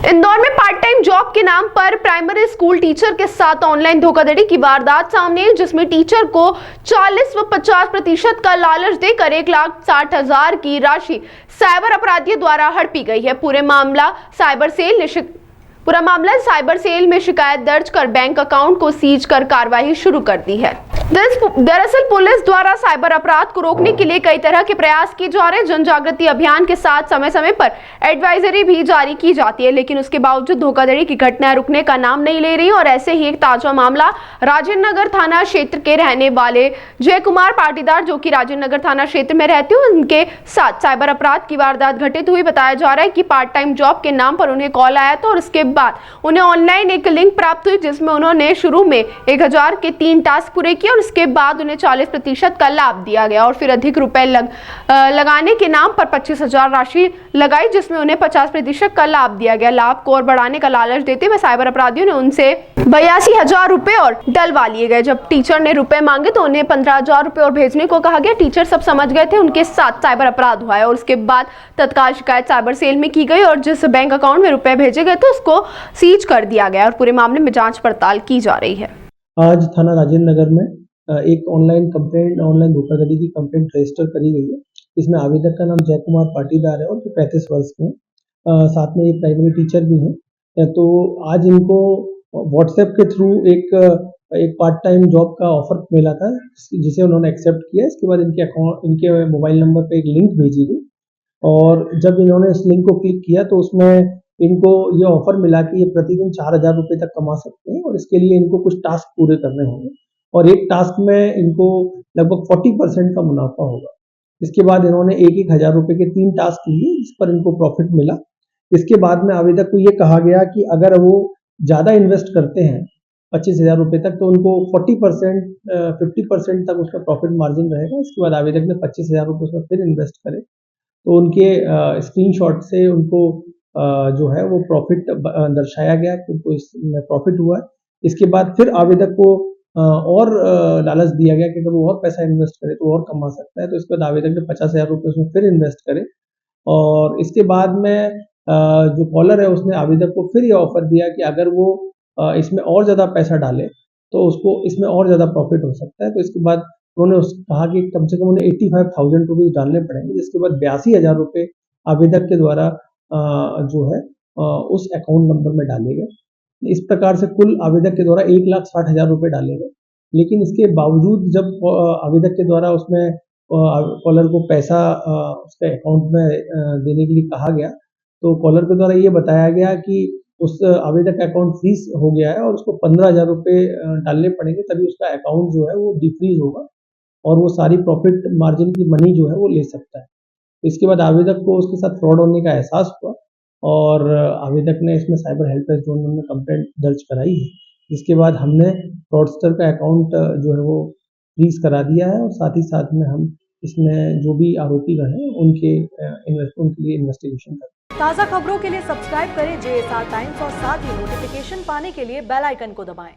इंदौर में part time job के नाम पर प्राइमरी स्कूल टीचर के साथ ऑनलाइन धोखाधड़ी की वारदात सामने आई, जिसमें टीचर को 40 व 50% का लालच देकर 1,60,000 की राशि साइबर अपराधियों द्वारा हड़पी गई है। पूरा मामला साइबर सेल में शिकायत दर्ज कर बैंक अकाउंट को सीज कर कार्रवाई शुरू कर दी है। दरअसल पुलिस द्वारा साइबर अपराध को रोकने के लिए कई तरह के प्रयास किए जा रहे हैं। जन जागृति अभियान के साथ समय समय पर एडवाइजरी भी जारी की जाती है, लेकिन उसके बावजूद धोखाधड़ी की घटनाएं रुकने का नाम नहीं ले रही। और ऐसे ही एक ताजा मामला राजेंद्र नगर थाना क्षेत्र के रहने वाले जय कुमार पाटीदार, जो कि राजेंद्र नगर थाना क्षेत्र में रहते हैं, उनके साथ साइबर अपराध की वारदात घटित हुई। बताया जा रहा है कि पार्ट टाइम जॉब के नाम पर उन्हें कॉल आया था और उसके बाद उन्हें ऑनलाइन एक लिंक प्राप्त हुई, जिसमें उन्होंने शुरू में 1000 के 3 टास्क पूरे किए और उसके बाद उन्हें 40% का लाभ दिया गया और फिर अधिक रुपए लगाने के नाम पर 25,000 राशि लगाई, जिसमें उन्हें 50% का लाभ दिया गया। लाभ को और बढ़ाने का लालच देते हुए साइबर अपराधियों ने उनसे 82,000 रुपए और डलवा लिए गए। जब टीचर ने रुपए मांगे तो उन्हें 15,000 रुपए और भेजने को कहा गया। टीचर सब समझ गए थे, उनके साथ साइबर अपराध हुआ है और उसके बाद तत्काल शिकायत साइबर सेल में की गई और जिस बैंक अकाउंट में रुपए भेजे गए थे उसको सीज कर दिया गया और पूरे मामले में जांच पड़ताल की जा रही है। आज थाना राजेंद्र नगर में एक ऑनलाइन धोखाधड़ी की कंप्लेंट रजिस्टर करी गई है। इसमें आवेदक का नाम जय कुमार पाटीदार है और जो 35 वर्ष के हैं, साथ में ये प्राइमरी टीचर भी हैं। तो आज इनको व्हाट्सएप के थ्रू एक पार्ट टाइम जॉब का ऑफर मिला था, जिसे उन्होंने एक्सेप्ट किया। इसके बाद इनके मोबाइल नंबर पे एक लिंक भेजी गई और जब इन्होंने इस लिंक को क्लिक किया तो उसमें इनको ये ऑफर मिला कि ये प्रतिदिन 4,000 रुपये तक कमा सकते हैं और इसके लिए इनको कुछ टास्क पूरे करने होंगे और एक टास्क में इनको लगभग 40% का मुनाफा होगा। इसके बाद इन्होंने 1,000 रुपये के 3 टास्क लिए, जिस पर इनको प्रॉफिट मिला। इसके बाद में आवेदक को ये कहा गया कि अगर वो ज़्यादा इन्वेस्ट करते हैं 25,000 रुपये तक तो उनको 50% तक उसका प्रॉफिट मार्जिन रहेगा। इसके बाद आवेदक ने 25,000 रुपये उसमें फिर इन्वेस्ट करे तो उनके स्क्रीनशॉट से उनको जो है वो प्रॉफिट दर्शाया गया, उनको इसमें प्रॉफिट हुआ है। इसके बाद फिर आवेदक को और लालच दिया गया कि अगर वो और पैसा इन्वेस्ट करे तो और कमा सकता है। तो इसके बाद आवेदक ने 50,000 रुपये उसमें फिर इन्वेस्ट करे और इसके बाद में जो कॉलर है उसने आवेदक को फिर ये ऑफर दिया कि अगर वो इसमें और ज़्यादा पैसा डाले तो उसको इसमें और ज़्यादा प्रॉफिट हो सकता है। तो इसके बाद उन्होंने कहा कि कम से कम उन्हें 85,000 रुपीज़ डालने पड़ेंगे, जिसके बाद 82,000 रुपये आवेदक के द्वारा जो है उस अकाउंट नंबर में डाले गए। इस प्रकार से कुल आवेदक के द्वारा 1,60,000 रुपये डाले गए। लेकिन इसके बावजूद जब आवेदक के द्वारा उसमें कॉलर को पैसा उसके अकाउंट में देने के लिए कहा गया तो कॉलर के द्वारा ये बताया गया कि उस आवेदक का अकाउंट फ्रीज हो गया है और उसको 15,000 रुपये डालने पड़ेंगे, तभी उसका अकाउंट जो है वो डिफ्रीज होगा और वो सारी प्रॉफिट मार्जिन की मनी जो है वो ले सकता है। इसके बाद आवेदक को उसके साथ फ्रॉड होने का एहसास हुआ और आवेदक ने इसमें साइबर हेल्पलाइन जोन में कंप्लेंट दर्ज कराई है। इसके बाद हमने फ्रॉडस्टर का अकाउंट जो है वो फ्रीज करा दिया है और साथ ही साथ में हम इसमें जो भी आरोपी रहे उनके लिए इन्वेस्टिगेशन कर। ताज़ा खबरों के लिए सब्सक्राइब करें JSR टाइम्स और साथ ही नोटिफिकेशन पाने के लिए बेल आइकन को दबाएं।